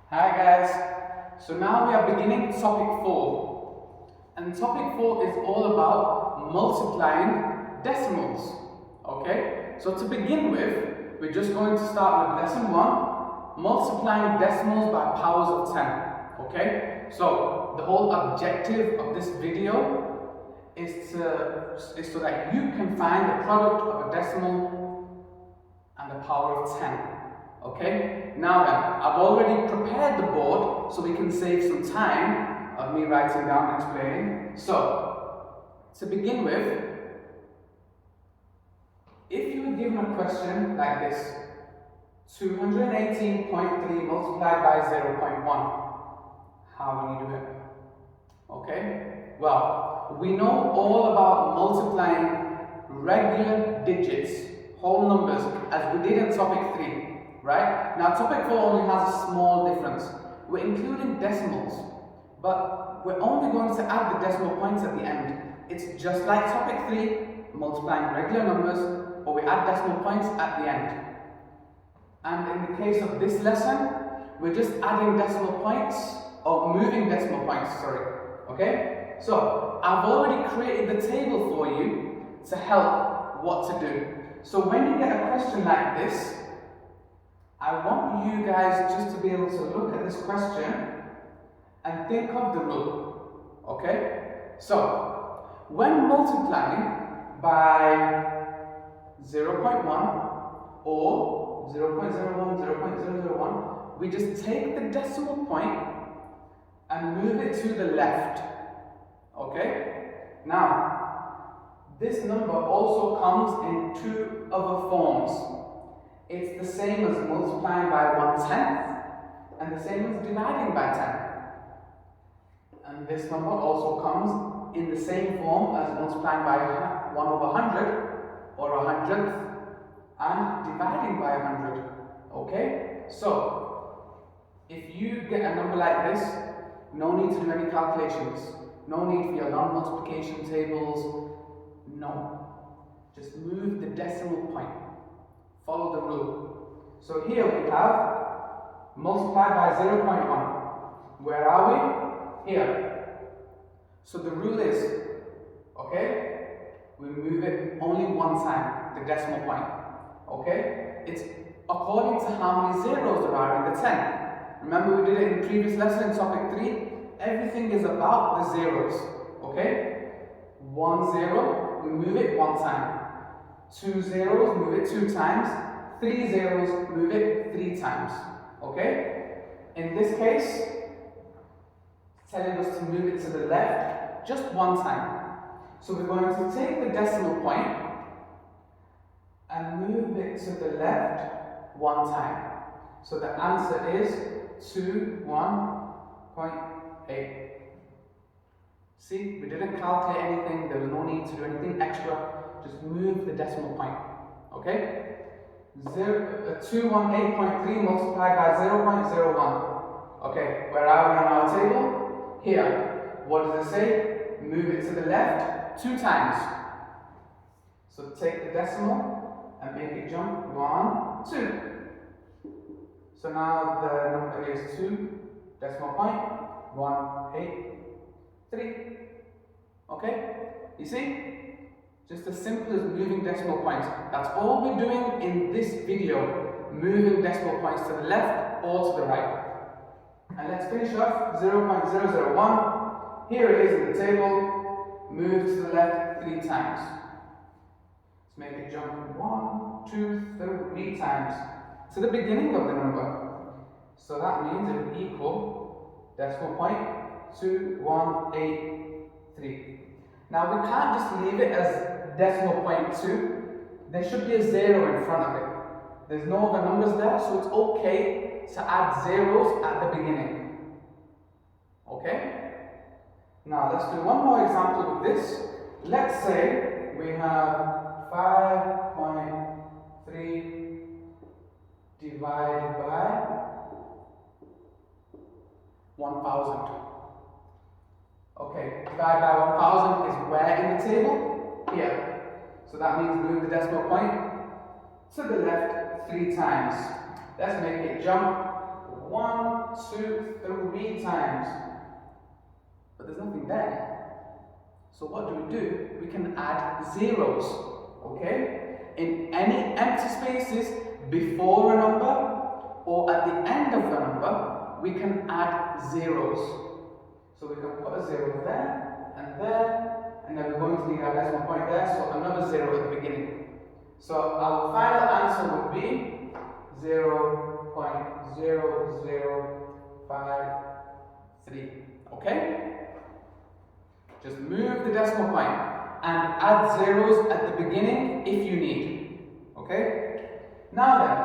Hi guys, so now we are beginning topic 4, and topic 4 is all about multiplying decimals. Okay, so to begin with, we're just going to start with lesson 1, multiplying decimals by powers of 10. Okay, so the whole objective of this video is so that you can find the product of a decimal and the power of 10. Okay, now then, I've already prepared the board so we can save some time of me writing down and explaining. So, to begin with, if you were given a question like this, 218.3 multiplied by 0.1, how do you do it? Okay, well, we know all about multiplying regular digits, whole numbers, as we did in topic 3. Right? Now topic 4 only has a small difference. We're including decimals, but we're only going to add the decimal points at the end. It's just like topic 3, multiplying regular numbers, but we add decimal points at the end. And in the case of this lesson, we're just adding decimal points, or moving decimal points, sorry. Okay? So, I've already created the table for you to help what to do. So when you get a question like this, I want you guys just to be able to look at this question and think of the rule. Okay? So, when multiplying by 0.1 or 0.01, 0.001, we just take the decimal point and move it to the left. Okay? Now, this number also comes in two other forms. It's the same as multiplying by 1/10 and the same as dividing by 10. And this number also comes in the same form as multiplying by 1 over 100 or 100th and dividing by 100. Okay? So, if you get a number like this, no need to do any calculations. No need for your non-multiplication tables. No. Just move the decimal point. Follow the rule. So here we have multiplied by 0.1. Where are we? Here. So the rule is, okay, we move it only one time, the decimal point. Okay? It's according to how many zeros there are in the 10. Remember we did it in the previous lesson in topic 3? Everything is about the zeros. Okay? 1 0, we move it one time. 2 zeros, move it 2 times. 3 zeros, move it 3 times. Okay? In this case, it's telling us to move it to the left just one time. So we're going to take the decimal point and move it to the left one time. So the answer is 21.8. See, we didn't calculate anything, there was no need to do anything extra. Just move the decimal point. Okay? 218.3 multiplied by 0.01. Okay, where are we on our table? Here. What does it say? Move it to the left 2 times. So take the decimal and make it jump 1, 2. So now the number is 2, decimal point, 1, 8, 3. Okay? You see? Just as simple as moving decimal points. That's all we're doing in this video. Moving decimal points to the left or to the right. And let's finish off 0.001. Here it is in the table. Move to the left 3 times. Let's make it jump 1, 2, 3 times to the beginning of the number. So that means it will equal decimal point 2183. Now we can't just leave it as decimal point 2. There should be a 0 in front of it. There's no other numbers there, so it's okay to add zeros at the beginning. Okay? Now let's do one more example with this. Let's say we have 5.3 divided by 1000. Okay, divided by 1000 is where in the table? Here. So that means move the decimal point to the left 3 times. Let's make it jump 1, 2, 3 times. But there's nothing there. So what do? We can add zeros, okay? In any empty spaces before a number or at the end of a number, we can add zeros. So we can put a 0 there, and then we're going to need our decimal point there, so another 0 at the beginning. So our final answer would be 0.00553, okay? Just move the decimal point and add zeros at the beginning if you need. Okay? Now then,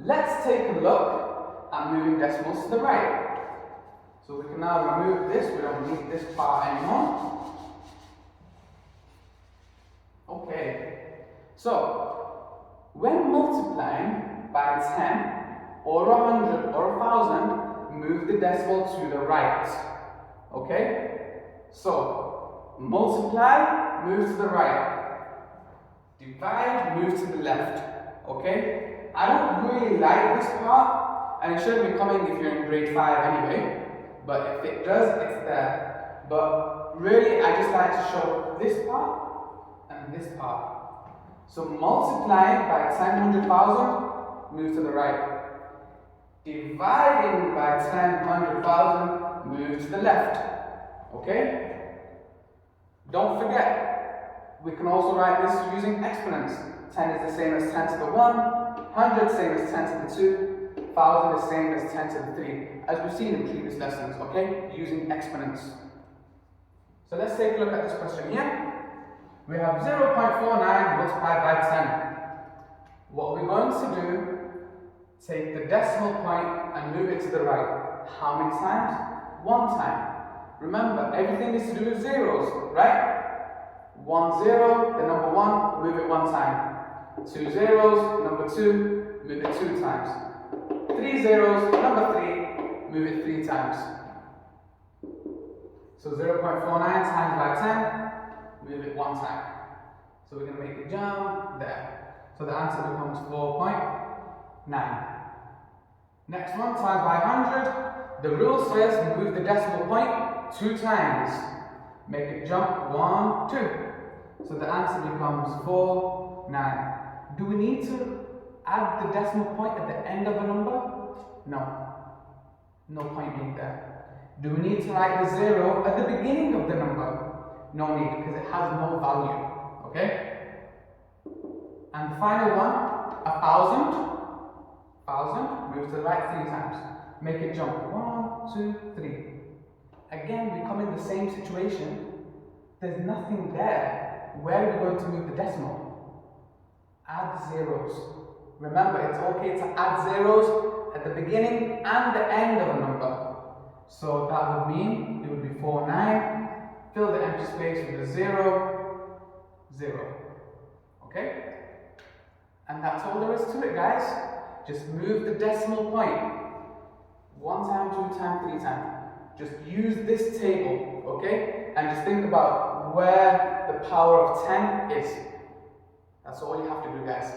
let's take a look at moving decimals to the right. So we can now remove this, we don't need this part anymore. Okay. So, when multiplying by 10 or 100 or 1,000, move the decimal to the right. Okay? So, multiply, move to the right. Divide, move to the left. Okay? I don't really like this part, and it shouldn't be coming if you're in grade 5 anyway. But if it does, it's there. But really, I just like to show this part and this part. So, multiplying by 10, 100,000, move to the right. Dividing by 10, 100,000, move to the left. Okay? Don't forget, we can also write this using exponents. 10 is the same as 10 to the 1, 100 same as 10 to the 2, 1,000 is same as 10 to the 3, as we've seen in previous lessons, okay? Using exponents. So let's take a look at this question here. We have 0.49 multiplied by 10. What we're going to do, take the decimal point and move it to the right. How many times? 1 time. Remember, everything is to do with zeros, right? 1 0, the number 1, move it 1 time. 2 zeros, number 2, move it 2 times. 3 zeros, number 3, move it 3 times. So 0.49 times by 10, move it 1 time. So we're going to make a jump there. So the answer becomes 4.9. Next one, times by 100. The rule says move the decimal point 2 times. Make it jump 1, 2. So the answer becomes 4, 9. Do we need to add the decimal point at the end of a number? No. No point being there. Do we need to write the 0 at the beginning of the number? No need, because it has no value. Okay? And the final one, 1,000. 1,000, move to the right 3 times. Make it jump 1, 2, 3. Again, we come in the same situation. There's nothing there. Where are we going to move the decimal? Add zeros. Remember, it's okay to add zeros at the beginning and the end of a number. So that would mean it would be 4, 9. Fill the empty space with a 0, 0. Okay? And that's all there is to it, guys. Just move the decimal point. 1 time, 2 times, 3 times. Just use this table, okay? And just think about where the power of 10 is. That's all you have to do, guys.